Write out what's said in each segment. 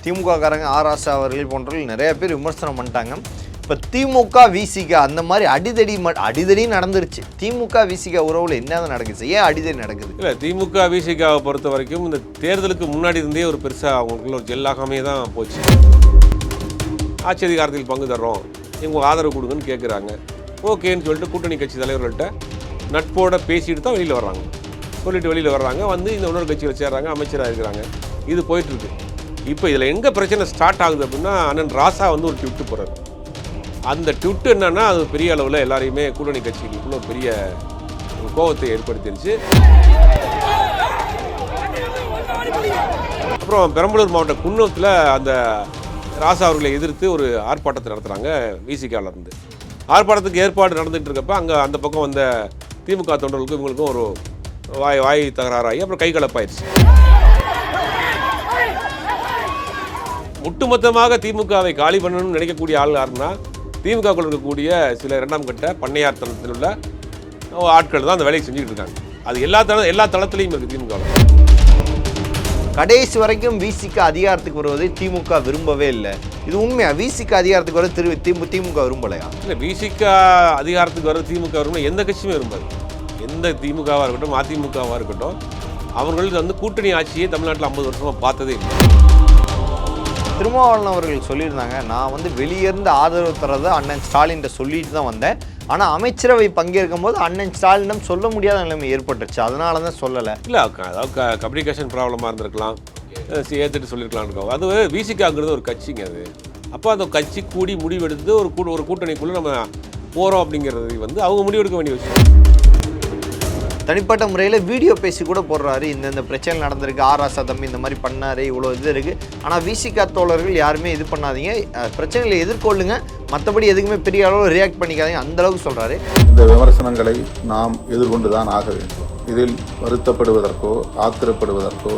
திமுக காரங்க ஆராசா அவர்கள் போன்றவர்கள் நிறைய பேர் விமர்சனம் பண்ணிட்டாங்க. இப்போ திமுக விசிக அந்த மாதிரி அடிதடி நடந்துருச்சு. திமுக விசிக உறவுல என்ன நடக்குது, ஏன் அடிதடி நடக்குது? இல்லை, திமுக விசிகாவை பொறுத்த வரைக்கும் இந்த தேர்தலுக்கு முன்னாடி இருந்தே ஒரு பெருசாக அவங்களுக்குள்ள ஒரு ஜெல்லாகாமே தான் போச்சு. ஆட்சி அதிகாரத்தில் பங்கு தர்றோம், இவங்க ஆதரவு கொடுங்கன்னு கேட்குறாங்க. ஓகேன்னு சொல்லிட்டு கூட்டணி கட்சி தலைவர்கள்ட்ட நட்போட பேசிட்டு தான் வெளியில் வர்றாங்க. சொல்லிட்டு வெளியில் வர்றாங்க, வந்து இந்த இன்னொரு கட்சியில் சேர்றாங்க, அமைச்சராக இருக்கிறாங்க. இது போயிட்டுருக்கு. இப்போ இதில் எங்கே பிரச்சனை ஸ்டார்ட் ஆகுது அப்படின்னா, அண்ணன் ராசா வந்து ஒரு ட்விட்டு போகிறாரு. அந்த ட்விட்டு என்னன்னா, அது பெரிய அளவில் எல்லாரையுமே கூட்டணி கட்சிகளுக்குள்ள ஒரு பெரிய கோபத்தை ஏற்படுத்திடுச்சு. அப்புறம் பெரம்பலூர் மாவட்ட குன்னூத்தில் அந்த ராசா அவர்களை எதிர்த்து ஒரு ஆர்ப்பாட்டத்தை நடத்துகிறாங்க விசிகாவில் இருந்து. ஆர்ப்பாட்டத்துக்கு ஏற்பாடு நடந்துகிட்டு இருக்கப்போ அங்கே அந்த பக்கம் வந்த திமுக தொண்டர்களுக்கும் இவங்களுக்கும் ஒரு வாய் தகராறாகி அப்புறம் கை கலப்பாயிருச்சு. ஒட்டுமொத்தமாக திமுகவை காலி பண்ணணும்னு நினைக்கக்கூடிய ஆள் யாருன்னா, திமுகக்குள்ள இருக்கக்கூடிய சில இரண்டாம் கட்ட பண்ணையார் தளத்தில் உள்ள ஆட்கள் தான் அந்த வேலையை செஞ்சுக்கிட்டு இருக்காங்க. அது எல்லா தளத்திலையும் இருக்குது. திமுக கடைசி வரைக்கும் விசிக அதிகாரத்துக்கு வருவதை திமுக விரும்பவே இல்லை. இது உண்மையா? விசிக அதிகாரத்துக்கு வர திமுக விரும்பலையா? இல்லை, விசிக அதிகாரத்துக்கு வர திமுக விரும்ப எந்த கட்சியுமே விரும்பாது. எந்த திமுகவாக இருக்கட்டும் அதிமுகவாக இருக்கட்டும், அவர்கள் வந்து கூட்டணி ஆட்சியை தமிழ்நாட்டில் 50 வருஷமாக பார்த்ததே இல்லை. திருமாவளவன் அவர்கள் சொல்லியிருந்தாங்க, நான் வந்து வெளியேருந்து ஆதரவு தரதை அண்ணன் ஸ்டாலின்கிட்ட சொல்லிட்டு தான் வந்தேன். ஆனால் அமைச்சரவை பங்கேற்கும் போது அண்ணன் ஸ்டாலினிடம் சொல்ல முடியாத நிலைமை ஏற்பட்டுருச்சு, அதனால தான் சொல்லலை. இல்லை, அதாவது கம்யூனிகேஷன் ப்ராப்ளமாக இருந்திருக்கலாம், ஏற்றுட்டு சொல்லியிருக்கலாம் இருக்கும். அது விசிகாங்கிறது ஒரு கட்சிங்க. அது அப்போ அந்த கட்சி கூடி முடிவெடுத்து ஒரு கூட்டணிக்குள்ளே நம்ம போகிறோம் அப்படிங்கிறது வந்து அவங்க முடிவெடுக்க வேண்டிய விஷயம். தனிப்பட்ட முறையில் வீடியோ பேசி கூட போடுறாரு, இந்த பிரச்சனை நடந்திருக்கு, ஆராசா தம்பி இந்த மாதிரி பண்ணாரு, இவ்வளோ இது இருக்குது. ஆனால் விசிக தோழர்கள் யாருமே இது பண்ணாதீங்க, பிரச்சனைகளை எதிர்கொள்ளுங்க, மற்றபடி எதுக்குமே பெரிய அளவு ரியாக்ட் பண்ணிக்காதீங்க, அந்த அளவுக்கு சொல்கிறாரு. இந்த விமர்சனங்களை நாம் எதிர்கொண்டு தான் ஆக வேண்டும். இதில் வருத்தப்படுவதற்கோ ஆத்திரப்படுவதற்கோ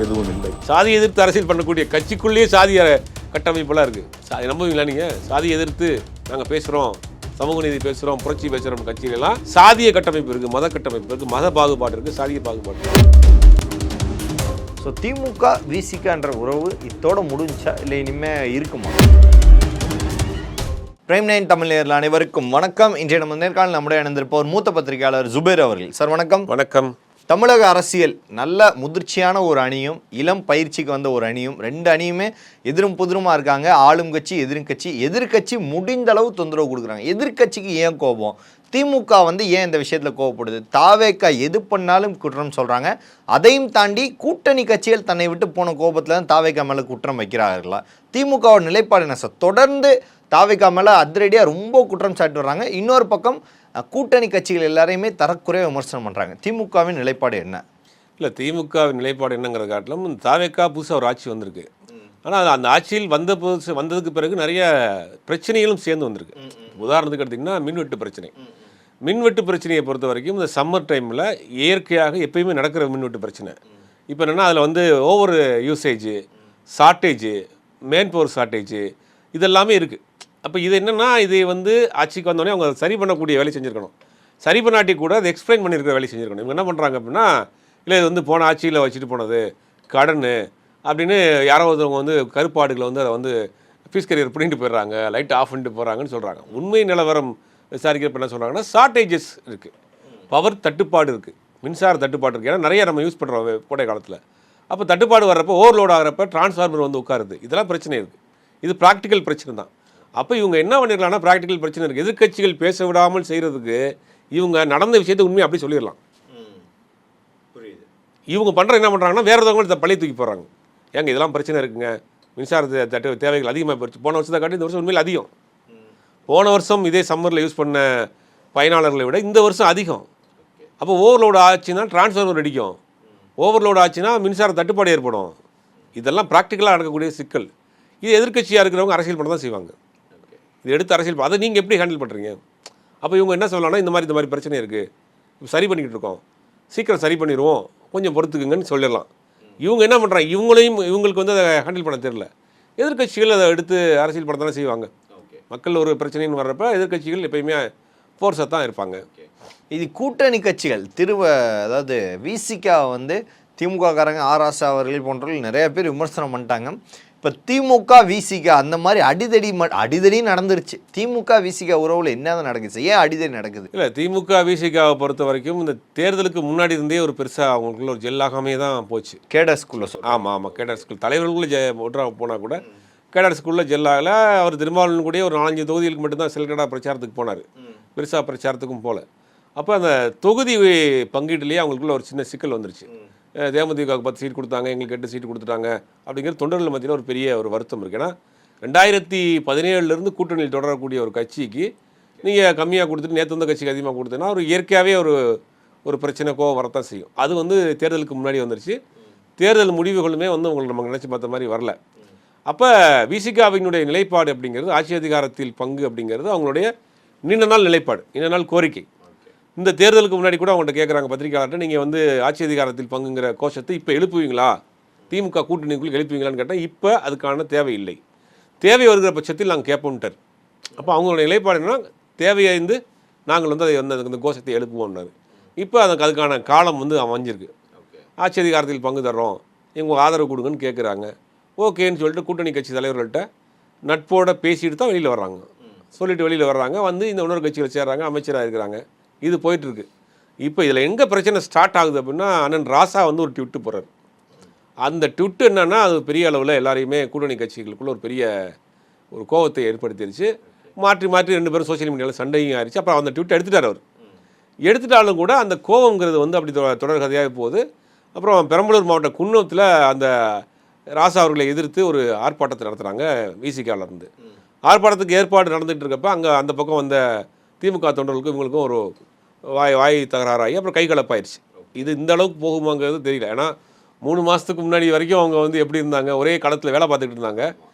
எதுவும் இல்லை. சாதி எதிர்த்து அரசியல் பண்ணக்கூடிய கட்சிக்குள்ளேயே சாதிய கட்டமைப்பெல்லாம் இருக்குது. நம்புவீங்களா நீங்கள்? சாதி எதிர்த்து நாங்கள் பேசுகிறோம், சமூக நீதி பேசுகிறோம், புரட்சி பேசுகிறோம் கட்சிகளெல்லாம் சாதிய கட்டமைப்பு இருக்குது, மத கட்டமைப்பு இருக்குது, மத பாகுபாடு இருக்குது, சாதிய பாகுபாடு இருக்குது. ஸோ திமுக விசிகன்ற உறவு இதோட முடிஞ்சா இல்லை இனிமேல் இருக்குமா? பிரைம் 9 தமிழ் நேயர்கள் அனைவருக்கும் வணக்கம். இன்றைய நம்ம நேர்காணல் நம்முடைய இணைந்திருப்பவர் மூத்த பத்திரிகையாளர் ஜுபேர் அவர்கள். சார் வணக்கம். வணக்கம். தமிழக அரசியல் நல்ல முதிர்ச்சியான ஒரு அணியும் இளம் பயிற்சிக்கு வந்த ஒரு அணியும், ரெண்டு அணியுமே எதிரும் புதிருமா இருக்காங்க. ஆளும் கட்சி எதிர்கட்சி முடிந்த அளவு தொந்தரவு கொடுக்குறாங்க. எதிர்கட்சிக்கு ஏன் கோபம்? திமுக வந்து ஏன் இந்த விஷயத்தில் கோவப்படுது? தாவேக்கா எது பண்ணாலும் குற்றம் சொல்கிறாங்க. அதையும் தாண்டி கூட்டணி கட்சிகள் தன்னை விட்டு போன கோபத்தில் தான் தாவேக்கா மேலே குற்றம் வைக்கிறார்களா? திமுகவோட நிலைப்பாடு என்ன சார்? தொடர்ந்து தாவேக்கா மேலே அதிரடியாக ரொம்ப குற்றம் சாட்டி வர்றாங்க. இன்னொரு பக்கம் கூட்டணி கட்சிகள் எல்லாரையுமே தரக்குறைய விமர்சனம் பண்ணுறாங்க. திமுகவின் நிலைப்பாடு என்ன? இல்லை, திமுகவின் நிலைப்பாடு என்னங்கிறத காட்டிலும் தாவேக்கா புதுசாக ஒரு ஆட்சி வந்திருக்கு. ஆனால் அந்த ஆட்சியில் வந்ததுக்கு பிறகு நிறைய பிரச்சனைகளும் சேர்ந்து வந்திருக்கு. உதாரணத்துக்கு எடுத்திங்கன்னா மின்வெட்டு பிரச்சனையை பொறுத்த வரைக்கும் இந்த சம்மர் டைமில் இயற்கையாக எப்பயுமே நடக்கிற மின்வெட்டு பிரச்சனை. இப்போ என்னென்னா அதில் வந்து ஓவர் யூசேஜு, ஷார்ட்டேஜு, மேன் பவர் ஷார்ட்டேஜு இதெல்லாமே இருக்குது. அப்போ இது என்னென்னா, இது வந்து ஆட்சிக்கு வந்தோடனே அவங்க சரி பண்ணக்கூடிய வேலை செஞ்சுருக்கணும். சரி பண்ணாட்டி கூட அதை எக்ஸ்பிளைன் பண்ணியிருக்கிற வேலை செஞ்சுருக்கணும். இவங்க என்ன பண்ணுறாங்க அப்படின்னா, இல்லை இது வந்து போன ஆட்சியில் வச்சுட்டு போனது கடன் அப்படின்னு யாரோ ஒருத்தவங்க வந்து கருப்பாடுகளை வந்து அதை வந்து ஃபீஸ் கரியர் பண்ணிட்டு போயிடுறாங்க, லைட் ஆஃப் பண்ணிட்டு போகிறாங்கன்னு சொல்கிறாங்க. உண்மை நிலவரம் விசாரிக்கிறப்ப என்ன சொல்கிறாங்கன்னா, ஷார்ட்டேஜஸ் இருக்குது, பவர் தட்டுப்பாடு இருக்குது, மின்சார தட்டுப்பாடு இருக்குது. ஏன்னா நிறைய நம்ம யூஸ் பண்ணுறோம் கோடை காலத்தில். அப்போ தட்டுப்பாடு வர்றப்போ ஓவர்லோட் ஆகிறப்ப டிரான்ஸ்ஃபார்மர் வந்து உட்காருது. இதெல்லாம் பிரச்சனை இருக்குது. இது ப்ராக்டிக்கல் பிரச்சனை தான். அப்போ இவங்க என்ன பண்ணிடலாம்னா, ப்ராக்டிக்கல் பிரச்சனை இருக்குது, எதிர்கட்சிகள் பேச விடாமல் செய்கிறதுக்கு இவங்க நடந்த விஷயத்தை உண்மையை அப்படி சொல்லிடலாம். இவங்க பண்ணுற என்ன பண்ணுறாங்கன்னா, வேறு ஒருத்தவங்க இதை பழி தூக்கி போகிறாங்க. ஏங்க இதெல்லாம் பிரச்சனை இருக்குங்க, மின்சார தேவைகள் அதிகமாக போயிடுச்சு, போன வருஷத்தை காட்டி இந்த வருஷம் உண்மையில் அதிகம். போன வருஷம் இதே சம்மரில் யூஸ் பண்ண பயனாளர்களை விட இந்த வருஷம் அதிகம். அப்போ ஓவர்லோடு ஆச்சுன்னா டிரான்ஸ்ஃபார்மர் அடிக்கும், ஓவர்லோடு ஆச்சுன்னா மின்சார தட்டுப்பாடு ஏற்படும். இதெல்லாம் ப்ராக்டிக்கலாக நடக்கக்கூடிய சிக்கல். இது எதிர்கட்சியாக இருக்கிறவங்க அரசியல் பண்ண தான் செய்வாங்க. இது எடுத்து அரசியல் அதை நீங்கள் எப்படி ஹேண்டில் பண்ணுறீங்க? அப்போ இவங்க என்ன சொல்லலாம்னா, இந்த மாதிரி பிரச்சனை இருக்குது, இப்போ சரி பண்ணிக்கிட்டு இருக்கோம், சீக்கிரம் சரி பண்ணிடுவோம், கொஞ்சம் பொறுத்துக்குங்கன்னு சொல்லிடலாம். இவங்க என்ன பண்ணுறாங்க, இவங்களுக்கு வந்து அதை ஹேண்டில் பண்ண தெரியல. எதிர்கட்சிகள் அதை எடுத்து அரசியல் பண்ண தானே செய்வாங்க. மக்கள் ஒரு பிரச்சனைன்னு வர்றப்ப எதிர்கட்சிகள் எப்பயுமே ஃபோர்ஸாக தான் இருப்பாங்க. இது கூட்டணி கட்சிகள் அதாவது விசிகா வந்து திமுக காரங்க ஆராசா அவர்கள் போன்றவர்கள் நிறைய பேர் விமர்சனம் பண்ணிட்டாங்க. இப்போ இப்போ திமுக விசிக அந்த மாதிரி அடிதடி நடந்துருச்சு. திமுக விசிக உறவுல என்னதான் நடக்குது, ஏன் அடிதடி நடக்குது? இல்லை, திமுக விசிகாவை பொறுத்த வரைக்கும் இந்த தேர்தலுக்கு முன்னாடி இருந்தே ஒரு பெருசாக அவங்களுக்குள்ள ஒரு ஜெல்லாகவே தான் போச்சு. கேடர் ஸ்கூல்ல ஆமாம், கேடர் ஸ்கூல் தலைவர்களுக்குள்ள ஒன்றாக போனால் கூட கேடர் ஸ்கூலில் ஜெல்லாகல. அவர் திருமாவளவன் கூட ஒரு 4-5 தொகுதிகளுக்கு மட்டும்தான் செல்கடாக பிரச்சாரத்துக்கு போனார், பெருசாக பிரச்சாரத்துக்கும் போகல. அப்போ அந்த தொகுதி பங்கீட்டுலேயே அவங்களுக்குள்ள ஒரு சின்ன சிக்கல் வந்துருச்சு. தேமுதிகவுக்கு 10 சீட் கொடுத்தாங்க, எங்களுக்கு 8 சீட் கொடுத்துட்டாங்க அப்படிங்கிற தொண்டர்கள் மத்தியில் ஒரு பெரிய ஒரு வருத்தம் இருக்குது. ஏன்னா 2017 கூட்டணியில் தொடரக்கூடிய ஒரு கட்சிக்கு நீங்கள் கம்மியாக கொடுத்துட்டு நேற்று வந்த கட்சிக்கு அதிகமாக கொடுத்தீங்கன்னா ஒரு இயற்கையாகவே ஒரு பிரச்சனை கோவம் வரத்தான் செய்யும். அது தேர்தலுக்கு முன்னாடி வந்துருச்சு. தேர்தல் முடிவுகளுமே உங்களுக்கு நம்ம நினச்சி பார்த்த மாதிரி வரல. அப்போ விசிகாவினுடைய நிலைப்பாடு அப்படிங்கிறது ஆட்சி அதிகாரத்தில் பங்கு அப்படிங்கிறது அவங்களுடைய நீண்ட நாள் நிலைப்பாடு, நீண்ட நாள் கோரிக்கை. இந்த தேர்தலுக்கு முன்னாடி கூட அவங்கள்ட்ட கேட்குறாங்க பத்திரிகையாளர்கிட்ட, நீங்கள் ஆட்சி அதிகாரத்தில் பங்குங்கிற கோஷத்தை இப்போ எழுப்புவீங்களா, திமுக கூட்டணிக்குள் எழுப்புவீங்களான்னு கேட்டால் இப்போ அதுக்கான தேவை இல்லை, தேவை வருகிற பட்சத்தில் நாங்கள் கேட்போம்ட்டார். அப்போ அவங்களுடைய நிலைப்பாடு என்னன்னா தேவையறிந்து நாங்கள் அதை அந்த கோஷத்தை எழுப்புவோம்னாரு. இப்போ அதுக்கான காலம் அமைஞ்சிருக்கு. ஆட்சி அதிகாரத்தில் பங்கு தர்றோம், எங்கள் ஆதரவு கொடுங்கன்னு கேட்குறாங்க. ஓகேன்னு சொல்லிட்டு கூட்டணி கட்சி தலைவர்கள்ட்ட நட்போட பேசிட்டு தான் வெளியில் வர்றாங்க. சொல்லிட்டு வெளியில் வர்றாங்க, இந்த இன்னொரு கட்சியில் சேர்றாங்க, அமைச்சராக இருக்கிறாங்க. இது போயிட்டுருக்கு. இப்போ இதில் எங்கே பிரச்சனை ஸ்டார்ட் ஆகுது அப்படின்னா, அண்ணன் ராசா ஒரு ட்விட்டு போடுறாரு. அந்த ட்விட்டு என்னன்னா அது பெரிய அளவில் எல்லாரையுமே கூட்டணி கட்சிகளுக்குள்ள ஒரு பெரிய ஒரு கோபத்தை ஏற்படுத்திடுச்சு. மாற்றி 2 பேரும் சோசியல் மீடியாவில் சண்டையும் ஆயிடுச்சு. அப்புறம் அந்த ட்விட்டை எடுத்துட்டார். அவர் எடுத்துட்டாலும் கூட அந்த கோபங்கிறது அப்படி தொடர் கதையாக போகுது. அப்புறம் பெரம்பலூர் மாவட்டம் குன்னூத்தில் அந்த ராசா அவர்களை எதிர்த்து ஒரு ஆர்ப்பாட்டத்தை நடத்துகிறாங்க விசிகாவிலேருந்து. ஆர்ப்பாட்டத்துக்கு ஏற்பாடு நடந்துகிட்டு இருக்கப்போ அங்கே அந்த பக்கம் வந்த திமுக தொண்டர்களுக்கும் இவங்களுக்கும் ஒரு வாய் தகராறாகி அப்புறம் கைகலப்பாயிருச்சு. இது இந்த அளவுக்கு போகுமாங்கிறது தெரியல. ஏன்னா 3 மாதத்துக்கு முன்னாடி வரைக்கும் அவங்க எப்படி இருந்தாங்க, ஒரே களத்தில் வேலை பார்த்துக்கிட்டு இருந்தாங்க.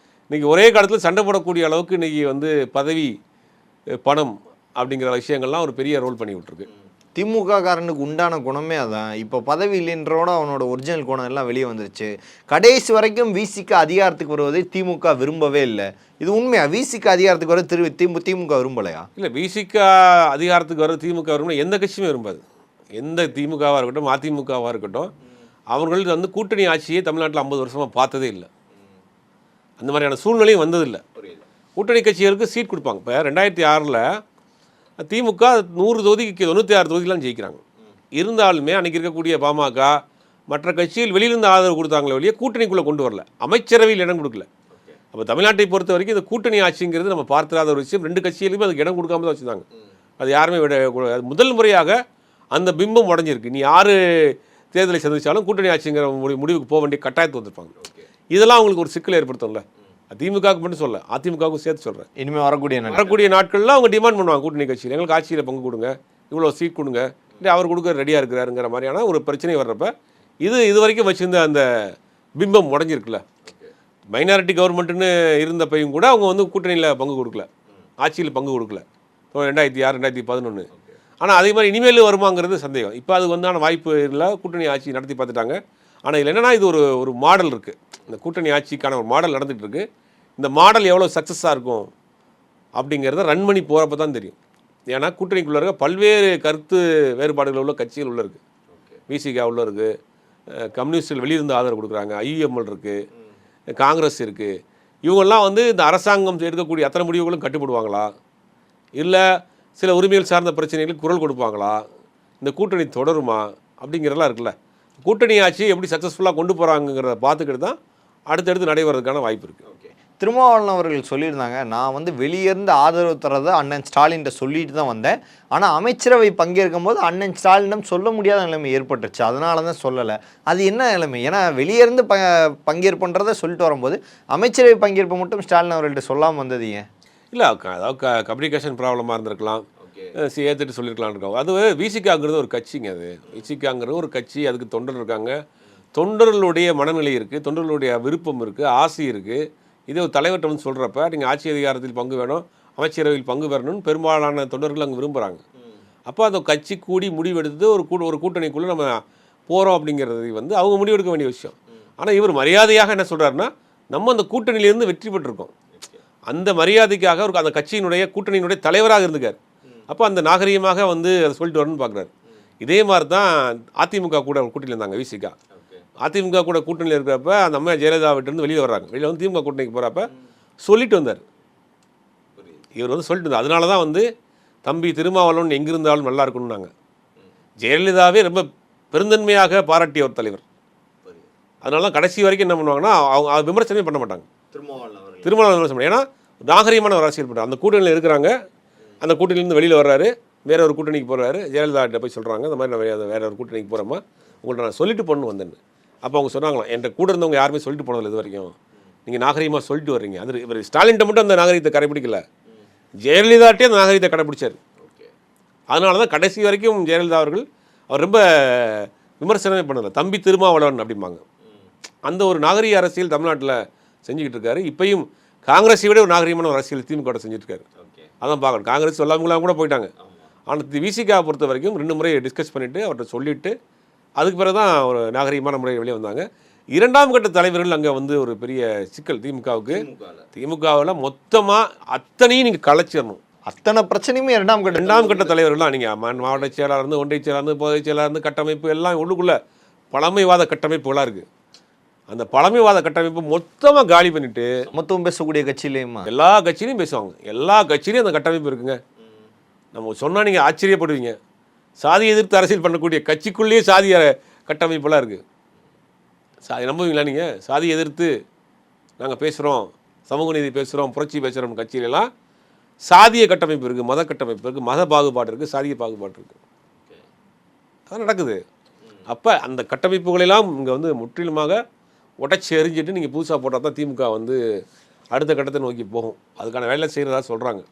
இன்றைக்கி ஒரே களத்தில் சண்டை போடக்கூடிய அளவுக்கு இன்றைக்கி பதவி பணம் அப்படிங்கிற விஷயங்கள்லாம் ஒரு பெரிய ரோல் பண்ணி விட்ருக்கு. திமுக காரனுக்கு உண்டான குணமே அதான். இப்போ பதவி இல்லைன்றோட அவனோட ஒரிஜினல் குணம் எல்லாம் வெளியே வந்துருச்சு. கடைசி வரைக்கும் விசிக அதிகாரத்துக்கு வருவதை திமுக விரும்பவே இல்லை. இது உண்மையா? விசிக அதிகாரத்துக்கு வர திமுக விரும்பலையா? இல்லை, விசிக அதிகாரத்துக்கு வர திமுக விரும்ப எந்த கட்சியுமே விரும்பாது. எந்த திமுகவாக இருக்கட்டும் அதிமுகவாக இருக்கட்டும், அவர்கள் கூட்டணி ஆட்சியை தமிழ்நாட்டில் 50 வருஷமாக பார்த்ததே இல்லை. அந்த மாதிரியான சூழ்நிலையும் வந்ததில்லை. கூட்டணி கட்சிகளுக்கு சீட் கொடுப்பாங்க. இப்போ 2006 திமுக 100 தொகுதிக்கு 96 தொகுதிலாம் ஜெயிக்கிறாங்க. இருந்தாலுமே அன்றைக்கி இருக்கக்கூடிய பாமக மற்ற கட்சியில் வெளியிலிருந்து ஆதரவு கொடுத்தாங்களே வெளியே கூட்டணிக்குள்ளே கொண்டு வரல, அமைச்சரவையில் இடம் கொடுக்கல. அப்போ தமிழ்நாட்டை பொறுத்த வரைக்கும் இந்த கூட்டணி ஆட்சிங்கிறது நம்ம பார்த்துடாத ஒரு விஷயம். 2 கட்சியிலுமே அதுக்கு இடம் கொடுக்காம தான் வச்சுருந்தாங்க. அது யாருமே முதல் முறையாக அந்த பிம்பம் உடஞ்சிருக்கு. நீ யார் தேர்தலை சந்திச்சாலும் கூட்டணி ஆட்சிங்கிற முடிவுக்கு போக வேண்டிய கட்டாயத்தை வந்திருப்பாங்க. இதெல்லாம் அவங்களுக்கு ஒரு சிக்கலை ஏற்படுத்தும்ல. திமுகவுக்கு மட்டும் சொல்ல, அதிமுகவுக்கும் சேர்த்து சொல்கிறேன். இனிமேல் வரக்கூடிய நாட்களில் அவங்க டிமாண்ட் பண்ணுவாங்க, கூட்டணி கட்சியில் எங்களுக்கு ஆட்சியில் பங்கு கொடுங்க, இவ்வளோ சீட் கொடுங்க, இல்லை அவர் கொடுக்க ரெடியாக இருக்கிறாருங்கிற மாதிரியான ஒரு பிரச்சனை வர்றப்ப இது வரைக்கும் வச்சுருந்த அந்த பிம்பம் உடஞ்சிருக்குல்ல. மைனாரிட்டி கவர்மெண்ட்டுன்னு இருந்தப்பையும் கூட அவங்க கூட்டணியில் பங்கு கொடுக்கல, ஆட்சியில் பங்கு கொடுக்கல. 2006 2011. ஆனால் அதே மாதிரி இனிமேல் வருமாங்கிறது சந்தேகம். இப்போ அது வாய்ப்பு இல்லை, கூட்டணி ஆட்சி நடத்தி பார்த்துட்டாங்க. ஆனால் இதில் என்னென்னா இது ஒரு மாடல் இருக்குது. இந்த கூட்டணி ஆட்சிக்கான ஒரு மாடல் நடந்துகிட்டு இருக்குது. இந்த மாடல் எவ்வளோ சக்ஸஸாக இருக்கும் அப்படிங்கிறத ரன் பண்ணி போகிறப்ப தான் தெரியும். ஏன்னா கூட்டணிக்குள்ளே இருக்க பல்வேறு கருத்து வேறுபாடுகள் உள்ள கட்சிகள் உள்ளே இருக்குது. விசிகா உள்ளே இருக்குது, கம்யூனிஸ்டில் வெளியிருந்து ஆதரவு கொடுக்குறாங்க, ஐஎம்எல் இருக்குது, காங்கிரஸ் இருக்குது. இவங்கெல்லாம் இந்த அரசாங்கம் எடுக்கக்கூடிய அத்தனை முடிவுகளும் கட்டுப்படுவாங்களா, இல்லை சில உரிமைகள் சார்ந்த பிரச்சனைகளுக்கு குரல் கொடுப்பாங்களா, இந்த கூட்டணி தொடருமா அப்படிங்கிறதெல்லாம் இருக்குல்ல. கூட்டணி ஆட்சி எப்படி சக்ஸஸ்ஃபுல்லாக கொண்டு போகிறாங்கிறத பார்த்துக்கிட்டு தான் அடுத்தடுத்து நடைபெறதுக்கான வாய்ப்பு இருக்குது. திருமாவளவன் அவர்கள் சொல்லியிருந்தாங்க, நான் வெளியேருந்து ஆதரவு தரதை அண்ணன் ஸ்டாலின்கிட்ட சொல்லிட்டு தான் வந்தேன், ஆனால் அமைச்சரவை பங்கேற்கும் போது அண்ணன் ஸ்டாலினிடம் சொல்ல முடியாத நிலைமை ஏற்பட்டுச்சு, அதனால தான் சொல்லலை. அது என்ன நிலைமை? ஏன்னா வெளியேருந்து பங்கேற்புன்றதை சொல்லிட்டு வரும்போது அமைச்சரவை பங்கேற்பு மட்டும் ஸ்டாலின் அவர்கள்ட்ட சொல்லாமல் வந்தது ஏன்? இல்லை, அதாவது கம்யூனிகேஷன் ப்ராப்ளமாக இருந்திருக்கலாம், ஏற்றுட்டு சொல்லியிருக்கலான்னு இருக்கோம். அது விசிகாங்கிறது ஒரு கட்சிங்க. அது விசிகாங்கிறது ஒரு கட்சி, அதுக்கு தொண்டர் இருக்காங்க, தொண்டர்களுடைய மனநிலை இருக்குது, தொண்டர்களுடைய விருப்பம் இருக்குது, ஆசை இருக்குது. இதே ஒரு தலைவர்கிட்ட சொல்கிறப்ப நீங்கள் ஆட்சி அதிகாரத்தில் பங்கு வேணும், அமைச்சரவையில் பங்கு பெறணும்னு பெரும்பாலான தொண்டர்கள் அங்கே விரும்புகிறாங்க. அப்போ அந்த கட்சி கூடி முடிவெடுத்து ஒரு கூட்டணிக்குள்ளே நம்ம போகிறோம் அப்படிங்கிறது அவங்க முடிவெடுக்க வேண்டிய விஷயம். ஆனால் இவர் மரியாதையாக என்ன சொல்கிறாருன்னா, நம்ம அந்த கூட்டணியிலேருந்து வெற்றி பெற்றிருக்கோம், அந்த மரியாதைக்காக அந்த கட்சியினுடைய கூட்டணியினுடைய தலைவராக இருந்துக்கார். அப்போ அந்த நாகரிகமாக அதை சொல்லிட்டு வரணும்னு பார்க்குறாரு. இதே மாதிரி தான் அதிமுக கூட கூட்டிகிட்டு இருந்தாங்க விசிகா. அதிமுக கூட கூட்டணியில் இருக்கிறப்ப அந்த அம்மா ஜெயலலிதா விட்டு வெளியே வர்றாங்க. வெளியில் வந்து திமுக கூட்டணிக்கு போகிறப்ப சொல்லிட்டு வந்தார். இவர் வந்து சொல்லிட்டு இருந்தார். அதனால தான் வந்து தம்பி திருமாவளவன் எங்கிருந்தாலும் நல்லா இருக்கணும்னாங்க. ஜெயலலிதாவே ரொம்ப பெருந்தன்மையாக பாராட்டிய ஒரு தலைவர். அதனால தான் கடைசி வரைக்கும் என்ன பண்ணுவாங்கன்னா அவங்க விமர்சனமே பண்ண மாட்டாங்க. திருமாவளவன் விமர்சனம், ஏன்னா நாகரீகமான ஒரு அரசியல் பண்ணுறாங்க. அந்த கூட்டணியில் இருக்கிறாங்க, அந்த கூட்டணியிலேருந்து வெளியில் வர்றாரு, வேற ஒரு கூட்டணிக்கு போகிறாரு. ஜெயலலிதா போய் சொல்கிறாங்க, இந்த மாதிரி நான் வேற ஒரு கூட்டணிக்கு போகிறோமா, உங்கள்கிட்ட நான் சொல்லிட்டு போகணும் வந்தேன்னு. அப்போ அவங்க சொன்னாங்களாம், என்கிட்ட கூட இருந்தவங்க யாருமே சொல்லிட்டு போனதில்லை இது வரைக்கும், நீங்கள் நாகரீகமாக சொல்லிட்டு வர்றீங்க. அது இவர் ஸ்டாலின்ட்ட மட்டும் அந்த நாகரீகத்தை கடைப்பிடிக்கல, ஜெயலலிதாட்டே அந்த நாகரீகத்தை கடைப்பிடிச்சார். அதனால தான் கடைசி வரைக்கும் ஜெயலலிதா அவர்கள் அவர் ரொம்ப விமர்சனமே பண்ணலை. தம்பி திருமாவளவன் அப்படிம்பாங்க. அந்த ஒரு நாகரீக அரசியல் தமிழ்நாட்டில் செஞ்சுக்கிட்டு இருக்காரு. இப்பயும் காங்கிரஸை விட ஒரு நாகரீகமான ஒரு அரசியல் திமுக செஞ்சுட்டு இருக்காரு. அதான் பார்க்கணும். காங்கிரஸ் சொல்லாமலாம் கூட போயிட்டாங்க. ஆனால் விசிகாவை பொறுத்த வரைக்கும் 2 முறை டிஸ்கஸ் பண்ணிவிட்டு அவர்கிட்ட சொல்லிவிட்டு அதுக்கு பிறகு தான் ஒரு நாகரீகமான முறையில் வெளியே வந்தாங்க. 2ஆம் கட்ட தலைவர்கள் அங்கே வந்து ஒரு பெரிய சிக்கல் திமுகவுக்கு. திமுகவில் மொத்தமாக அத்தனையும் நீங்கள் கலைச்சிடணும். அத்தனை பிரச்சனையுமே 2ஆம் கட்ட தலைவர்கள்லாம் நீங்கள் மாவட்ட செயலாளர் இருந்து, ஒன்றிய செயலாளர் இருந்து, பொதுச் செயலாளர் இருந்து, கட்டமைப்பு எல்லாம் உள்ளுக்குள்ளே பழமைவாத கட்டமைப்புகளாக இருக்குது. அந்த பழமைவாத கட்டமைப்பு மொத்தமாக காலி பண்ணிவிட்டு மொத்தம் பேசக்கூடிய கட்சியிலேயுமா எல்லா கட்சியிலையும் பேசுவாங்க. எல்லா கட்சியிலையும் அந்த கட்டமைப்பு இருக்குங்க. நம்ம சொன்னால் நீங்கள் ஆச்சரியப்படுவீங்க. சாதி எதிர்த்து அரசியல் பண்ணக்கூடிய கட்சிக்குள்ளேயே சாதிய கட்டமைப்பெல்லாம் இருக்குது. நம்புவீங்களா நீங்கள்? சாதி எதிர்த்து நாங்கள் பேசுகிறோம், சமூக நீதி பேசுகிறோம், புரட்சி பேசுகிறோம் கட்சியிலலாம் சாதிய கட்டமைப்பு இருக்குது, மத கட்டமைப்பு இருக்குது, மத பாகுபாடு இருக்குது, சாதிய பாகுபாடு இருக்குது. அது நடக்குது. அப்போ அந்த கட்டமைப்புகளெல்லாம் இங்கே வந்து முற்றிலுமாக உடச்சி எறிஞ்சிட்டு நீங்கள் புதுசாக போட்டால் தான் திமுக வந்து அடுத்த கட்டத்தை நோக்கி போகும். அதுக்கான வேலை செய்கிறதா சொல்கிறாங்க.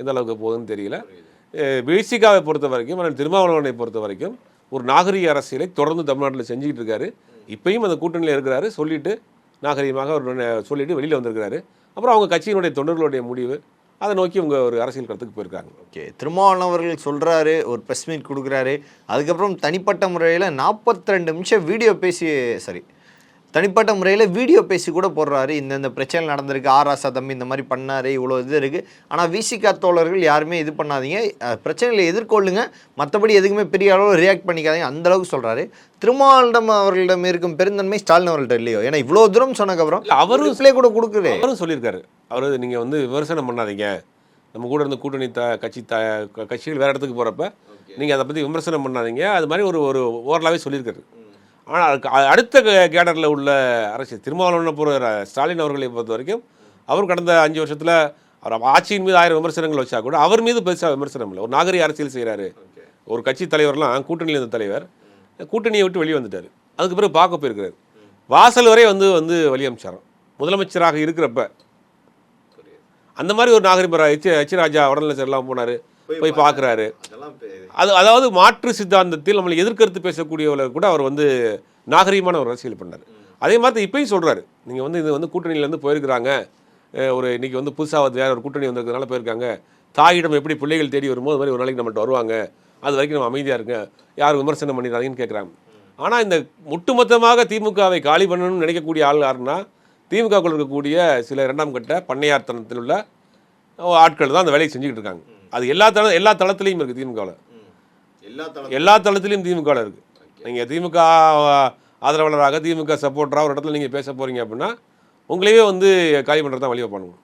எந்த அளவுக்கு போகுதுன்னு தெரியல. விசிகாவை பொறுத்த வரைக்கும், திருமாவளவனை பொறுத்த வரைக்கும் ஒரு நாகரிக அரசியலை தொடர்ந்து தமிழ்நாட்டில் செஞ்சுக்கிட்டு இருக்காரு. இப்பயும் அந்த கூட்டணியில் இருக்கிறாரு. சொல்லிவிட்டு நாகரிகமாக அவர் சொல்லிவிட்டு வெளியில் வந்திருக்கிறாரு. அப்புறம் அவங்க கட்சியினுடைய தொண்டர்களுடைய முடிவு, அதை நோக்கி இவங்க ஒரு அரசியல் கருத்துக்கு போயிருக்காங்க. ஓகே, திருமாவளவன் அவர்கள் சொல்கிறாரு, ஒரு ப்ரெஸ் மீட் கொடுக்குறாரு. அதுக்கப்புறம் தனிப்பட்ட முறையில் 42 நிமிஷம் தனிப்பட்ட முறையில் வீடியோ பேசி கூட போடுறாரு. இந்த பிரச்சனை நடந்திருக்கு, ஆராசா தம்பி இந்த மாதிரி பண்ணார், இவ்வளோ இது இருக்குது. ஆனால் விசிகா தோழர்கள் யாருமே இது பண்ணாதீங்க, பிரச்சனைகளை எதிர்கொள்ளுங்க, மற்றபடி எதுக்குமே பெரிய அளவில் ரியாக்ட் பண்ணிக்காதீங்க, அந்தளவுக்கு சொல்கிறாரு. திருமாவளவன் அவர்களிடம் இருக்கும் பெருந்தன்மை ஸ்டாலின் அவர்கள்ட்ட இல்லையோ? ஏன்னா இவ்வளோ தூரம் சொன்னதுக்கப்புறம் அவரும் பிளே கூட கொடுக்குறேன். அவரும் சொல்லியிருக்காரு, அவர் நீங்கள் வந்து விமர்சனம் பண்ணாதீங்க, நம்ம கூட இருந்த கூட்டணி கட்சிகள் வேறு இடத்துக்கு போகிறப்ப நீங்கள் அதை பற்றி விமர்சனம் பண்ணாதீங்க, அது மாதிரி ஒரு ஓரலாகவே சொல்லியிருக்காரு. ஆனால் அதுக்கு அடுத்த கேடரில் உள்ள அரசியல் திருமாவளவனை பொறுத்த ஸ்டாலின் அவர்களை பொறுத்த வரைக்கும் அவர் கடந்த 5 வருஷத்தில் அவர் ஆட்சியின் மீது 1000 விமர்சனங்கள் வச்சா கூட அவர் மீது பெருசாக விமர்சனம் இல்லை. ஒரு நாகரிக அரசியல் செய்கிறாரு. ஒரு கட்சி தலைவர்லாம் கூட்டணியில் இருந்த தலைவர் கூட்டணியை விட்டு வெளியே வந்துட்டார். அதுக்கு பிறகு பார்க்க போயிருக்கிறார். வாசல் வரை வந்து வழி அமைச்சாராம் முதலமைச்சராக இருக்கிறப்ப. அந்த மாதிரி ஒரு நாகரிக எச் ராஜா உடல்நல சரியில்லாமல் போனார், போய் பார்க்குறாரு. அதாவது மாற்று சித்தாந்தத்தில் நம்மளை எதிர்கருத்து பேசக்கூடியவர்கள் கூட அவர் வந்து நாகரீகமான ஒரு அரசியல் பண்ணார். அதே மாதிரி இப்பயும் சொல்கிறாரு, நீங்கள் வந்து இது வந்து கூட்டணியிலேருந்து போயிருக்கிறாங்க, ஒரு இன்றைக்கி வந்து புதுசாக வேறு ஒரு கூட்டணி வந்திருக்கிறதுனால போயிருக்காங்க, தாயிடம் எப்படி பிள்ளைகள் தேடி வரும்போது அது மாதிரி ஒரு நாளைக்கு நம்மகிட்ட வருவாங்க, அது வரைக்கும் நம்ம அமைதியாக இருங்க, யார் விமர்சனம் பண்ணிடுறாங்கன்னு கேட்குறாங்க. ஆனால் இந்த ஒட்டுமொத்தமாக திமுகவை காலி பண்ணணும்னு நினைக்கக்கூடிய ஆள் யாருன்னா திமுகக்குள்ள இருக்கக்கூடிய சில 2ஆம் கட்ட பண்ணையார்த்தனத்தில் உள்ள ஆட்கள் தான் அந்த வேலையை செஞ்சுக்கிட்டு இருக்காங்க. அது எல்லா தளத்துலையும் இருக்குது. திமுகவில் எல்லா தளத்துலையும் திமுகவில் இருக்குது. நீங்கள் திமுக ஆதரவாளராக திமுக சப்போர்ட்டராக ஒரு இடத்துல நீங்கள் பேச போகிறீங்க அப்படின்னா உங்களையே வந்து காலி பண்ணுறது தான் வழியை பண்ணுவோம்.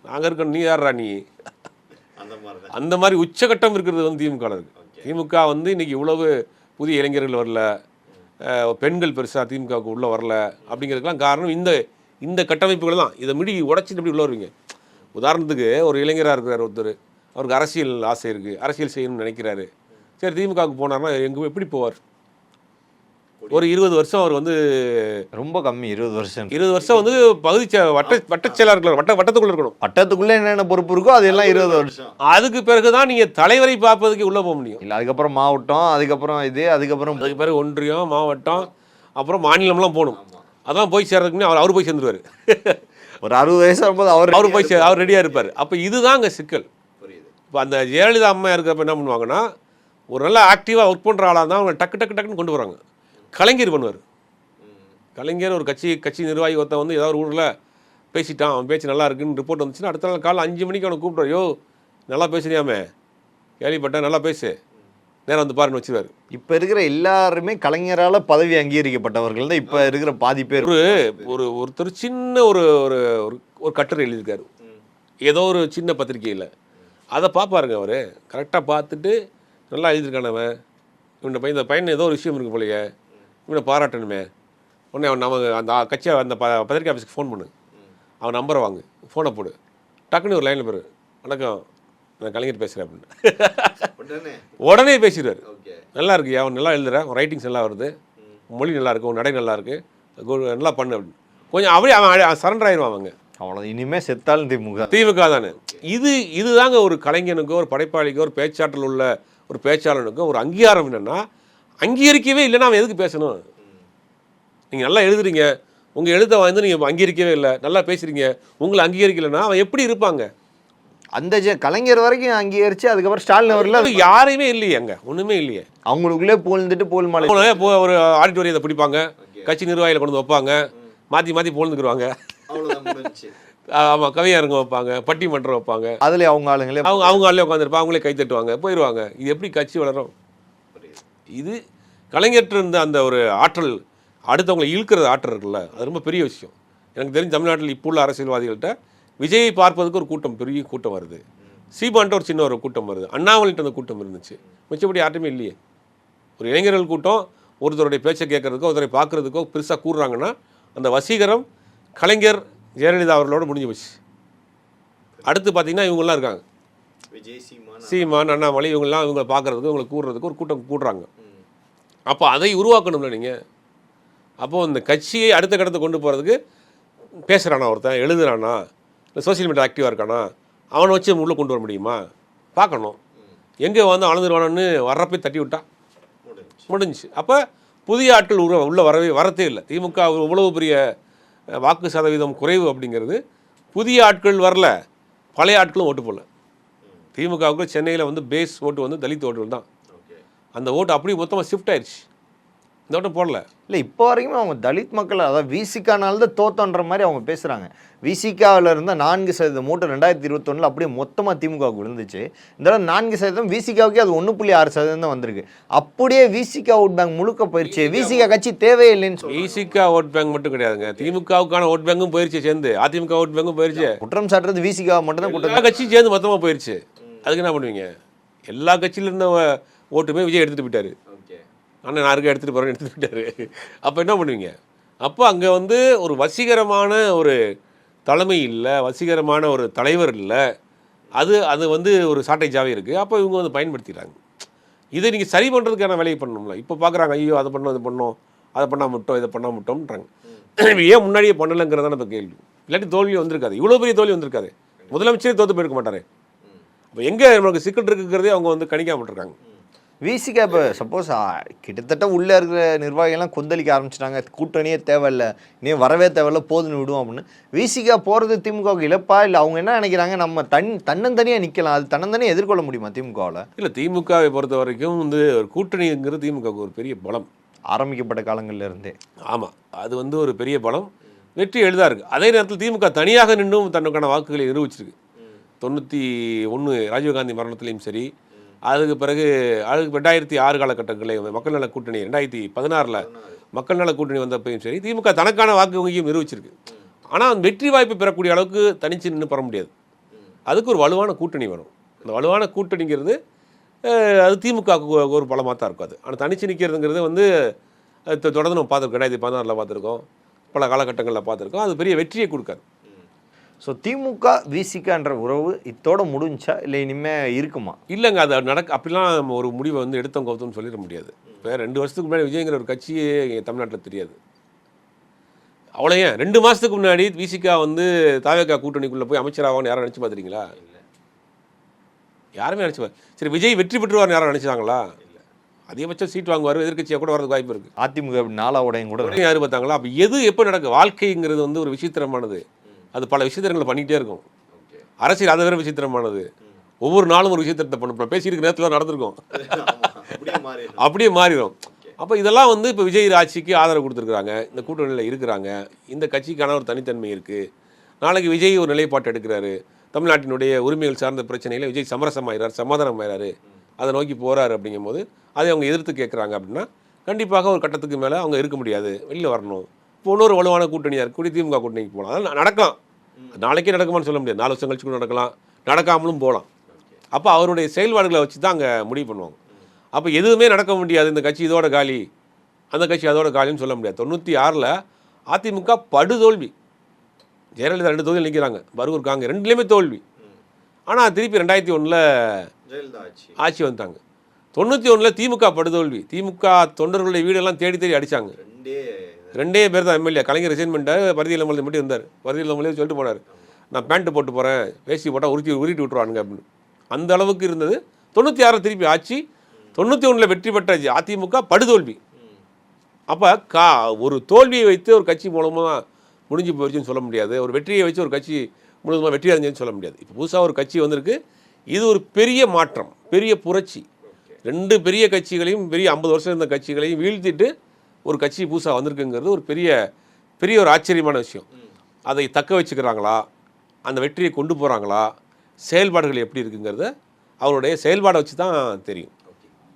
நாங்கள் இருக்க நீ யாரா நீ, அந்த மாதிரி உச்சகட்டம் இருக்கிறது வந்து திமுகவில் இருக்குது. திமுக வந்து இன்றைக்கி இவ்வளவு புதிய இளைஞர்கள் வரல, பெண்கள் பெருசாக திமுகவுக்கு உள்ளே வரல அப்படிங்கிறதுக்கெலாம் காரணம் இந்த கட்டமைப்புகள் தான். இதை மிடி உடச்சிட்டு எப்படி உள்ள வருவீங்க? உதாரணத்துக்கு ஒரு இளைஞராக இருக்கிறார் ஒருத்தர், அவருக்கு அரசியல் ஆசை இருக்குது, அரசியல் செய்யணும்னு நினைக்கிறாரு. சரி, திமுகவுக்கு போனார்னா எங்கே எப்படி போவார்? ஒரு 20 வருஷம் அவர் வந்து ரொம்ப கம்மி. 20 வருஷம் வந்து பகுதி வட்டச் செயலாளர்கள் வட்டத்துக்குள்ளே இருக்கணும். வட்டத்துக்குள்ளே என்னென்ன பொறுப்பு இருக்கோ அது எல்லாம் 20 வருஷம். அதுக்கு பிறகு தான் நீங்கள் தலைவரை பார்ப்பதுக்கு உள்ளே போக முடியும். இல்லை, அதுக்கப்புறம் மாவட்டம், அதுக்கப்புறம் அதுக்கு பிறகு ஒன்றியம், மாவட்டம், அப்புறம் மாநிலம்லாம் போகணும். அதான் போய் சேர்றதுக்குன்னு அவர் போய் சேர்ந்துருவார். ஒரு 60 வயசு வரும்போது அவர் ரெடியாக இருப்பார். அப்போ இதுதான் அங்கே சிக்கல். இப்போ அந்த ஜெயலலிதா அம்மா இருக்கிறப்ப என்ன பண்ணுவாங்கன்னா, ஒரு நல்லா ஆக்டிவாக ஒர்க் பண்ணுற ஆளாக தான் அவங்க டக்குன்னு கொண்டு வராங்க. கலைஞர் பண்ணுவார். கலைஞர் ஒரு கட்சி நிர்வாகி ஒருத்தன் வந்து ஏதாவது ஒரு ஊரில் பேசிட்டான், அவன் பேச்சு நல்லா இருக்குன்னு ரிப்போர்ட் வந்துச்சுன்னா அடுத்த நாள் காலைல 5 மணிக்கு அவனை கூப்பிட்றாரு, யோ நல்லா பேசுறியாமே, கேள்விப்பட்டேன், நல்லா பேசு, நேரம் வந்து பாருன்னு வச்சுருவார். இப்போ இருக்கிற எல்லாருமே கலைஞரால் பதவி அங்கீகரிக்கப்பட்டவர்கள் தான் இப்போ இருக்கிற பாதி பேர். ஒருத்தர் சின்ன ஒரு ஒரு ஒரு கட்டுரை எழுதியிருக்காரு ஏதோ ஒரு சின்ன பத்திரிகையில். அதை பார்ப்பாருங்க அவர், கரெக்டாக பார்த்துட்டு நல்லா எழுதியிருக்கானவன், இவனை பையன் இந்த பையன் ஏதோ ஒரு விஷயம் இருக்கு போலையே, இவனை பாராட்டணுமே, உடனே அவன் நமக்கு அந்த கட்சியை அந்த பத்திரிகை ஆஃபீஸ்க்கு ஃபோன் பண்ணு, அவன் நம்பரை வாங்கு, ஃபோனை போடு, டக்குன்னு ஒரு லைனில் பேர், வணக்கம் நான் கலைஞர் பேசுகிறேன் அப்படின்னு உடனே பேசிடுவார். நல்லா இருக்கு, அவன் நல்லா எழுதுறேன், ரைட்டிங்ஸ் நல்லா வருது, மொழி நல்லா இருக்கு, நடை நல்லா இருக்கு, நல்லா பண்ணு அப்படின்னு கொஞ்சம் அப்படியே அவன் சரண்டர் ஆயிடுவான். அவங்க அவ்வளோ இனிமேல் செத்தாலும் திமுக தானே. இதுதாங்க ஒரு கலைஞனுக்கோ ஒரு படைப்பாளிக்கோ ஒரு பேச்சாற்றல் உள்ள ஒரு பேச்சாளனுக்கோ ஒரு அங்கீகாரம். என்னென்னா அங்கீகரிக்கவே இல்லைன்னா அவன் எதுக்கு பேசணும்? நீங்கள் நல்லா எழுதுறீங்க, உங்கள் எழுத்தை வந்து நீங்கள் அங்கீகரிக்கவே இல்லை, நல்லா பேசுகிறீங்க, உங்களை அங்கீகரிக்கலைன்னா அவன் எப்படி இருப்பாங்க? அந்த கலைஞர் வரைக்கும் அங்கீகரிச்சு அதுக்கப்புறம் ஸ்டாலின் அவர்கள் யாரையுமே இல்லையே, அங்கே ஒன்றுமே இல்லையே. அவங்களுக்குள்ளே போல்ந்துட்டு போல் மாலை ஒரு ஆடிட்டோரியத்தை பிடிப்பாங்க, கட்சி நிர்வாகிகளை கொண்டு வந்து வைப்பாங்க, மாற்றி மாற்றி போல்ந்துக்குருவாங்க. ஆமாம், கவியரங்கம் வைப்பாங்க, பட்டிமன்றம் வைப்பாங்க, அதில் அவங்க ஆளுங்களே அவங்க ஆளே உட்காந்துருப்பாங்க, அவங்களே கை தட்டுவாங்க, போயிடுவாங்க. இது எப்படி கட்சி வளரும்? இது கலைஞர்கிட்ட இருந்த அந்த ஒரு ஆற்றல், அடுத்தவங்களை இழுக்கிறது ஆற்றல் இருக்குல்ல, அது ரொம்ப பெரிய விஷயம். எனக்கு தெரிஞ்ச தமிழ்நாட்டில் இப்போ உள்ள அரசியல்வாதிகள்கிட்ட விஜயை பார்ப்பதுக்கு ஒரு கூட்டம், பெரிய கூட்டம் வருது. சீமான்ட்ட ஒரு சின்ன ஒரு கூட்டம் வருது, அண்ணாமலைகிட்ட அந்த கூட்டம் இருந்துச்சு. மிச்சப்படி யார்ட்டுமே இல்லையே. ஒரு இளைஞர்கள் கூட்டம் ஒருத்தருடைய பேச்சை கேட்கறதுக்கோ ஒருத்தரை பார்க்குறதுக்கோ பெருசாக கூடுறாங்கன்னா அந்த வசீகரம் கலைஞர் ஜெயலலிதா அவர்களோட முடிஞ்சு போச்சு. அடுத்து பார்த்தீங்கன்னா இவங்கெல்லாம் இருக்காங்க, சீமான், அண்ணாமலை, இவங்கெல்லாம் இவங்களை பார்க்குறதுக்கு இவங்களை கூடுறதுக்கு ஒரு கூட்டம் கூடுறாங்க. அப்போ அதை உருவாக்கணும்ல நீங்கள். அப்போது இந்த கட்சியை அடுத்த கட்டத்தை கொண்டு போகிறதுக்கு பேசுகிறானா ஒருத்தன், எழுதுறானா, இல்லை சோசியல் மீடியா ஆக்டிவாக இருக்கானா, அவனை வச்சு உள்ளே கொண்டு வர முடியுமா? பார்க்கணும். எங்கே வந்து அளந்துருவானு வர்றப்பே தட்டி விட்டா முடிஞ்சிச்சு. அப்போ புதிய ஆட்கள் உள்ளே வரத்தே இல்லை. திமுக இவ்வளவு பெரிய வாக்கு சதவீதம் குறைவு அப்படிங்கிறது புதிய ஆட்கள் வரல, பழைய ஆட்களும் ஓட்டு போடல. திமுகவுக்கு சென்னையில் வந்து பேஸ் ஓட்டு வந்து தலித் ஓட்டுகள் தான். அந்த ஓட்டு அப்படியே மொத்தமாக ஷிஃப்ட் ஆயிடுச்சு, இந்த ஓட்டம் போடல. இல்லை இப்போ வரைக்குமே அவங்க தலித் மக்கள், அதாவது விசிகானால தான் தோத்தன்ற மாதிரி அவங்க பேசுகிறாங்க. விசிகாவில் இருந்த 4% ஓட்டு 2021 அப்படியே மொத்தமாக திமுகவுக்கு விழுந்துச்சு. இந்த தடவை 4% விசிகாவுக்கே அது 1.6% தான் வந்திருக்கு. அப்படியே விசிகா ஓட் பேங்க் முழுக்க போயிடுச்சு. விசிகா கட்சி தேவையில்லைன்னு சொல்லி விசிகா ஓட் பேங்க் மட்டும் கிடையாதுங்க, திமுகவுக்கான ஓட் பேங்கும் போயிடுச்சு சேர்ந்து, அதிமுக ஓட் பேங்கும் போயிடுச்சு. குற்றம் சாட்டுறது விசிகா மட்டும் தான், குற்றம் கட்சி சேர்ந்து மொத்தமாக போயிடுச்சு. அதுக்கு என்ன பண்ணுவீங்க? எல்லா கட்சியில இருந்த ஓட்டுமே விஜய் எடுத்துகிட்டு போயிட்டாரு. அண்ணன் யாருக்கும் எடுத்துகிட்டு போகிறேன்னு எடுத்துகிட்டு போயிட்டாரு. அப்போ என்ன பண்ணுவீங்க? அப்போ அங்கே வந்து ஒரு வசீகரமான ஒரு தலைமை இல்லை, வசீகரமான ஒரு தலைவர் இல்லை, அது வந்து ஒரு ஷார்ட்டேஜாகவே இருக்குது. அப்போ இவங்க வந்து பயன்படுத்திடுறாங்க. இதை நீங்கள் சரி பண்ணுறதுக்கான வேலையை பண்ணணும்ல. இப்போ பார்க்குறாங்க, ஐயோ அதை பண்ணோம், இது பண்ணோம், அதை பண்ணால் முட்டோம், இதை பண்ணால் முட்டோம்ன்றாங்க. ஏன் முன்னாடியே பண்ணலைங்கிறதான இப்போ கேள்வி. இல்லாட்டி தோல்வி வந்திருக்காது, இவ்வளோ பெரிய தோல்வி வந்திருக்காது. முதலமைச்சரே தோற்று போயிருக்க மாட்டார். அப்போ எங்கே நமக்கு சிக்கல் இருக்குங்கிறதே அவங்க வந்து கணிக்காம இருக்காங்க. விசிகா இப்போ சப்போஸ் கிட்டத்தட்ட உள்ளே இருக்கிற நிர்வாகிகள்லாம் கொந்தளிக்க ஆரம்பிச்சிட்டாங்க, கூட்டணியே தேவையில்லை, இனி வரவே தேவையில்ல, போதுன்னு விடுவோம் அப்படின்னு. விசிகா போகிறது திமுகவுக்கு இழப்பா? இல்லை அவங்க என்ன நினைக்கிறாங்க, நம்ம தன்னந்தனியாக நிற்கலாம், அது தன்னந்தனியாக எதிர்கொள்ள முடியுமா திமுகவில்? இல்லை, திமுகவை பொறுத்த வரைக்கும் வந்து ஒரு கூட்டணிங்கிறது திமுகவுக்கு ஒரு பெரிய பலம், ஆரம்பிக்கப்பட்ட காலங்களில் இருந்தே. ஆமாம், அது வந்து ஒரு பெரிய பலம், வெற்றி எளிதாக இருக்குது. அதே நேரத்தில் திமுக தனியாக நின்றும் தன்னுக்கான வாக்குகளை நிரூபிச்சிருக்கு. 91 ராஜீவ்காந்தி மரணத்திலையும் சரி, அதுக்கு பிறகு 2006 காலகட்டங்களில் மக்கள் நல கூட்டணி, 2016 மக்கள் நல கூட்டணி வந்தப்பையும் சரி, திமுக தனக்கான வாக்கு வங்கியும் நிரூபிச்சிருக்கு. ஆனால் அந்த வெற்றி வாய்ப்பு பெறக்கூடிய அளவுக்கு தனிச்சு நின்று பெற முடியாது. அதுக்கு ஒரு வலுவான கூட்டணி வரும். அந்த வலுவான கூட்டணிங்கிறது அது திமுகவுக்கு ஒரு பலமாக தான் இருக்கும். அது ஆனால் தனிச்சு நிற்கிறதுங்கிறது வந்து தொடர்ந்து நம்ம பார்த்துருக்கோம், 2016 பார்த்துருக்கோம், பல காலகட்டங்களில் பார்த்துருக்கோம். அது பெரிய வெற்றியை கொடுக்காது. ஸோ திமுக விசிகான்ற உறவு இத்தோட முடிஞ்சா இல்லை இனிமேல் இருக்குமா? இல்லைங்க, அது அப்படிலாம் நம்ம ஒரு முடிவை வந்து எடுத்தோம் கவுத்தோம்னு சொல்லிட முடியாது. இப்போ 2 வருஷத்துக்கு முன்னாடி விஜய்ங்கிற ஒரு கட்சியே தமிழ்நாட்டில் தெரியாது. அவ்வளோ ஏன் 2 மாதத்துக்கு முன்னாடி விசிகா வந்து தாவேகா கூட்டணிக்குள்ளே போய் அமைச்சராகவான்னு யாரும் நினச்சி பார்த்துறீங்களா? யாருமே நினச்சி சரி விஜய் வெற்றி பெற்றுவார்னு யாரும் நினச்சிட்டாங்களா? அதிகபட்சம் சீட் வாங்குவார், எதிர்கட்சியாக கூட வரதுக்கு வாய்ப்பு இருக்குது. அதிமுக 4 கூட யார் பார்த்தாங்களா? அப்போ எது எப்போ நடக்கும்? வாழ்க்கைங்கிறது வந்து ஒரு விசித்திரமானது, அது பல விசித்திரங்களை பண்ணிகிட்டே இருக்கும். அரசியல் அதை வேறு விசித்திரமானது, ஒவ்வொரு நாளும் ஒரு விசித்திரத்தை பண்ண பேசியிருக்க நேரத்தில் நடந்திருக்கும், அப்படியே மாறிடும். அப்போ இதெல்லாம் வந்து இப்போ விஜய் ஆட்சிக்கு ஆதரவு கொடுத்துருக்குறாங்க, இந்த கூட்டணியில் இருக்கிறாங்க, இந்த கட்சிக்கான ஒரு தனித்தன்மை இருக்குது. நாளைக்கு விஜய் ஒரு நிலைப்பாட்டு எடுக்கிறாரு, தமிழ்நாட்டினுடைய உரிமைகள் சார்ந்த பிரச்சனையில் விஜய் சமரசமாகிறார், சமாதானம் ஆகிறாரு, அதை நோக்கி போகிறாரு அப்படிங்கும்போது அதை அவங்க எதிர்த்து கேட்குறாங்க அப்படின்னா கண்டிப்பாக ஒரு கட்டத்துக்கு மேலே அவங்க இருக்க முடியாது, வெளியில் வரணும். இப்போ இன்னொரு வலுவான கூட்டணியாக இருக்கக்கூடிய திமுக கூட்டணிக்கு போகலாம். அதனால் நடக்கலாம், நாளைக்கே நடக்குமான்னு சொல்ல முடியாது, 4 வருஷம் கழிச்சு கூட நடக்கலாம், நடக்காமலும் போகலாம். அப்போ அவருடைய செயல்பாடுகளை வச்சு தான் அங்கே முடிவு பண்ணுவாங்க. அப்போ எதுவுமே நடக்க முடியாது, இந்த கட்சி இதோட காலி, அந்த கட்சி அதோட காலின்னு சொல்ல முடியாது. 96 அதிமுக படுதோல்வி, ஜெயலலிதா 2 தொகுதியில் நிற்கிறாங்க, பரூர் காங்க 2லேயுமே தோல்வி. ஆனால் திருப்பி 2001 ஆட்சி வந்தாங்க. 91 திமுக படுதோல்வி, திமுக தொண்டர்களுடைய வீடெல்லாம் தேடி தேடி அடித்தாங்க. 2 பேர் தான் எம்எல்ஏ. கலைஞர் ரிசைன் பண்ணிட்டார், பரிதி இளமலை மட்டும் இருந்தார். பரிதி இளமலை சொல்லிட்டு போனார், நான் பேண்ட்டு போட்டு போகிறேன், வேஷ்டி போட்டால் உருட்டி விட்டுருவானுங்க அப்படின்னு. அந்த அளவுக்கு இருந்தது. 96 திருப்பி ஆட்சி, 91 வெற்றி பெற்ற அதிமுக படுதோல்வி. அப்போ ஒரு தோல்வியை வைத்து ஒரு கட்சி மூலமாக முடிஞ்சு போயிடுச்சுன்னு சொல்ல முடியாது, ஒரு வெற்றியை வச்சு ஒரு கட்சி முழுவதுமாக வெற்றி அடைஞ்சுன்னு சொல்ல முடியாது. இப்போ புதுசாக ஒரு கட்சி வந்திருக்கு, இது ஒரு பெரிய மாற்றம், பெரிய புரட்சி. 2 பெரிய கட்சிகளையும், பெரிய 50 வருஷம் இருந்த கட்சிகளையும் வீழ்த்திட்டு ஒரு கட்சி புதுசாக வந்திருக்குங்கிறது ஒரு பெரிய ஒரு ஆச்சரியமான விஷயம். அதை தக்க வச்சுக்கிறாங்களா, அந்த வெற்றியை கொண்டு போகிறாங்களா, செயல்பாடுகள் எப்படி இருக்குங்கிறத அவருடைய செயல்பாடை வச்சு தான் தெரியும்.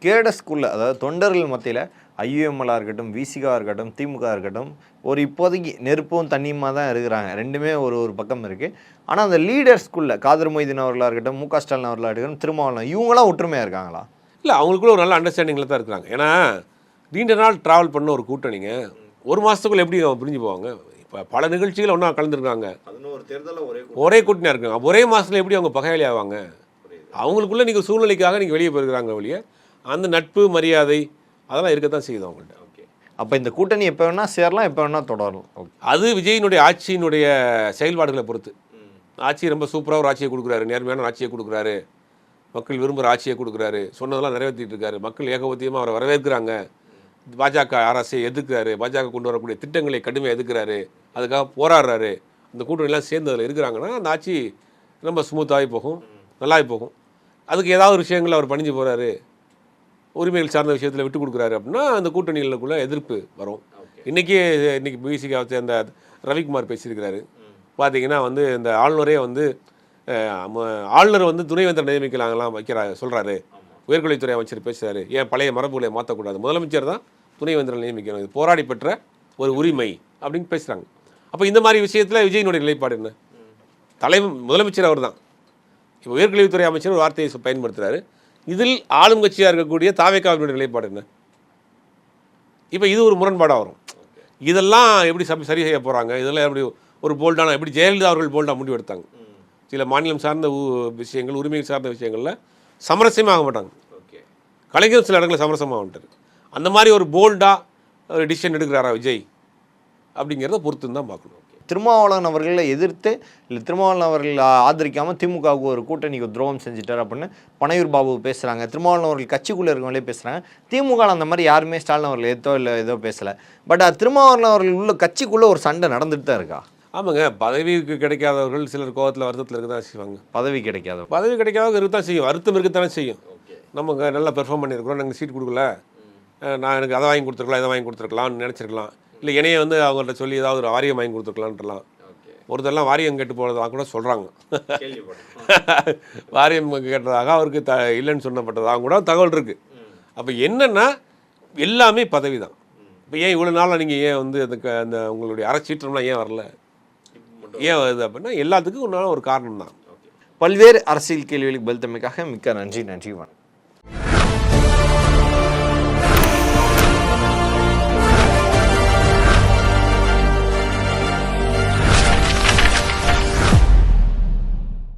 கேடஸ்குள்ளே, அதாவது தொண்டர்கள் மத்தியில் ஐயுஎம்எல்லாக இருக்கட்டும், விசிகா இருக்கட்டும், திமுக இருக்கட்டும், ஒரு இப்போதைக்கு நெருப்பும் தண்ணியுமாக தான் இருக்கிறாங்க. 2மே ஒரு பக்கம் இருக்குது. ஆனால் அந்த லீடர்ஸ்குள்ளே காதர் மொய்தீன் அவர்களாக இருக்கட்டும், முக ஸ்டாலின் அவர்களாக இருக்கட்டும், திருமாவளவன், இவங்களாம் ஒற்றுமையாக இருக்காங்களா? இல்லை, அவங்களுக்குள்ள ஒரு நல்ல அண்டர்ஸ்டாண்டிங்கில் தான் இருக்கிறாங்க. ஏன்னா நீண்ட நாள் ட்ராவல் பண்ண ஒரு கூட்டணிங்க, ஒரு மாதத்துக்குள்ளே எப்படி அவங்க பிரிஞ்சு போவாங்க? இப்போ பல நிகழ்ச்சிகள் ஒன்றா கலந்துருக்காங்க, ஒரே கூட்டணியாக இருக்காங்க, ஒரே மாதத்தில் எப்படி அவங்க பகையாளி ஆவாங்க? அவங்களுக்குள்ளே நீங்கள் சூழ்நிலைக்காக நீங்கள் வெளியே போயிருக்கிறாங்க வெளியே, அந்த நட்பு மரியாதை அதெல்லாம் இருக்கத்தான் செய்யுது அவங்கள்ட்ட. அப்போ இந்த கூட்டணி எப்போ வேணால் சேரலாம், எப்போ வேணால் தொடரலாம். அது விஜயினுடைய ஆட்சியினுடைய செயல்பாடுகளை பொறுத்து. ஆட்சி ரொம்ப சூப்பராக ஒரு ஆட்சியை கொடுக்குறாரு, நேர்மையான ஆட்சியை கொடுக்குறாரு, மக்கள் விரும்புகிற ஆட்சியை கொடுக்குறாரு, சொன்னதெல்லாம் நிறைவேற்றிட்டு இருக்காரு, மக்கள் ஏகபத்தியமாக அவரை வரவேற்கிறாங்க. பாஜக அரசை எதிர்க்கிறாரு, பாஜக கொண்டு வரக்கூடிய திட்டங்களை கடுமையாக எதிர்க்கிறாரு, அதுக்காக போராடுறாரு. இந்த கூட்டணிலாம் சேர்ந்து அதில் இருக்கிறாங்கன்னா அந்த ஆட்சி ரொம்ப ஸ்மூத்தாகி போகும், நல்லாகி போகும். அதுக்கு ஏதாவது ஒரு விஷயங்கள் அவர் பணிஞ்சு போகிறாரு, உரிமைகள் சார்ந்த விஷயத்தில் விட்டு கொடுக்குறாரு அப்படின்னா அந்த கூட்டணிகளுக்குள்ளே எதிர்ப்பு வரும். இன்னைக்கு பிசிகா அந்த ரவிக்குமார் பேசியிருக்கிறாரு. பார்த்தீங்கன்னா இந்த ஆளுநரே ஆளுநர் துணைவேந்தர் நியமிக்கலாங்கலாம் சொல்கிறாரு. உயர்கல்வித்துறை அமைச்சர் பேசுகிறாரு, ஏன் பழைய மரபுகளை மாற்றக்கூடாது, முதலமைச்சர் தான் துணைவேந்தரை நியமிக்கணும், இது போராடி பெற்ற ஒரு உரிமை அப்படின்னு பேசுகிறாங்க. அப்போ இந்த மாதிரி விஷயத்தில் விஜயினுடைய நிலைப்பாடு என்ன? முதலமைச்சர் அவர் தான். இப்போ உயர்கல்வித்துறை அமைச்சர் ஒரு வார்த்தையை பயன்படுத்துகிறாரு. இதில் ஆளும் கட்சியாக இருக்கக்கூடிய தாவேக்காவினுடைய நிலைப்பாடு என்ன? இப்போ இது ஒரு முரண்பாடாக வரும். இதெல்லாம் எப்படி சரி செய்ய போகிறாங்க? இதெல்லாம் எப்படி ஒரு போல்டான, எப்படி ஜெயலலிதா அவர்கள் போல்டாக முடிவு எடுத்தாங்க. சில மாநிலம் சார்ந்த விஷயங்கள், உரிமை சார்ந்த விஷயங்களில் சமரசமாக மாட்டாங்க. கலைஞர் சில இடங்களில் சமரசமாக வந்துட்டார். அந்த மாதிரி ஒரு போல்டாக ஒரு டிசிஷன் எடுக்கிறாரா விஜய் அப்படிங்கிறத பொறுத்துன்னு தான் பார்க்கணும். திருமாவளவன் அவர்களை எதிர்த்து, இல்லை திருமாவளவன் அவர்கள் ஆதரிக்காமல் திமுகவுக்கு ஒரு கூட்டணிக்கு துரோகம் செஞ்சுட்டார் அப்படின்னு பனையூர் பாபு பேசுகிறாங்க. திருமாவளவன் அவர்கள் கட்சிக்குள்ளே இருக்கவங்களே பேசுகிறாங்க. திமுக அந்த மாதிரி யாருமே ஸ்டாலின் அவர்கள் ஏதோ பேசலை. பட் திருமாவளவன் அவர்கள் உள்ள கட்சிக்குள்ளே ஒரு சண்டை நடந்துட்டு தான் இருக்கா? ஆமாங்க, பதவிக்கு கிடைக்காதவர்கள் சிலர் கோவத்தில் வருத்தத்தில் இருக்க தான் செய்வாங்க. பதவி கிடைக்காதவங்க இருக்கத்தான் செய்யும், வருத்தம் இருக்கத்தானே செய்யும். நமக்கு நல்லா பெர்ஃபார்ம் பண்ணியிருக்கிறோம், நாங்கள் சீட் கொடுக்கல, நான் எனக்கு அதை வாங்கி கொடுத்துருக்கலாம், இதை வாங்கி கொடுத்துருக்கலாம்னு நினச்சிருக்கலாம். இல்லை என்னையே அவங்கள்ட்ட சொல்லி ஏதாவது ஒரு வாரியம் வாங்கி கொடுத்துருக்கலான்ட்டுலாம். ஒருத்தரெல்லாம் வாரியம் கேட்டு போகிறதாக கூட சொல்கிறாங்க. வாரியம் கேட்டதாக அவருக்கு இல்லைன்னு சொன்னப்பட்டதாக கூட தகவல் இருக்குது. அப்போ என்னென்னா எல்லாமே பதவி தான். இப்போ ஏன் இவ்வளோ நாளாக நீங்கள் ஏன் அந்த உங்களுடைய அறச்சீற்றம்லாம் ஏன் வரல, ஏன் வருது அப்படின்னா எல்லாத்துக்கும் ஒரு காரணம் தான். பல்வேறு அரசியல் கேள்விகளுக்கு பதில் தமைக்காக மிக்க நன்றி. வணக்கம்.